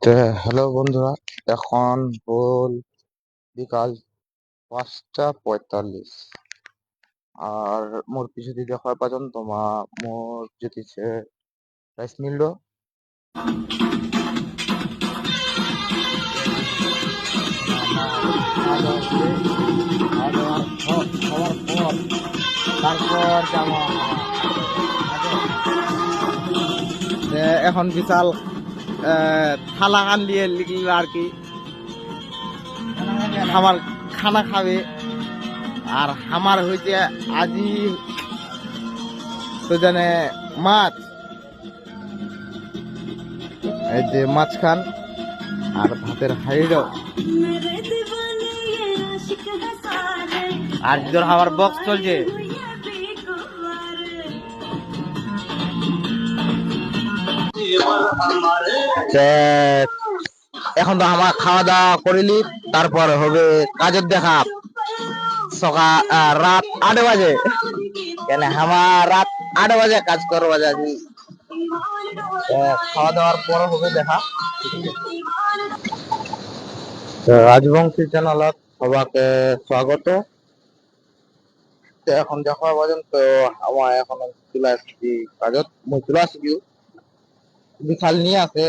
Hello বন্ধুরা, এখন ভোর বিকাল 5:45 আর মোর পিছু দিয়ে দেখা পর্যন্ত মোর যেতেছে রাইস মিল খাওয়ার পর তারপর যাওয়া এখন বিশাল থালা হান দিয়ে লিখল আর কি আমার খানা খাবে। আর আমার হইতে আজি তো জানে মাছ, এই যে মাছ খান আর ভাতের হাইড় আর ভিতর আমার বক্স চলছে। এখন তো আমার খাওয়া দাওয়া করিলি, তারপর হবে কাজের দেখা সকাল রাত 8 বাজে, কেন আমার রাত 8 বাজে কাজ করবো যাচ্ছি। খাওয়া দাওয়ার পর হবে দেখা। রাজবংশী চ্যানেলত সবাকে স্বাগত। এখন দেখা পর্যন্ত আমার এখন চলে আসছি কাজত, মুই চলে আসছি বিশাল নিয়ে আসে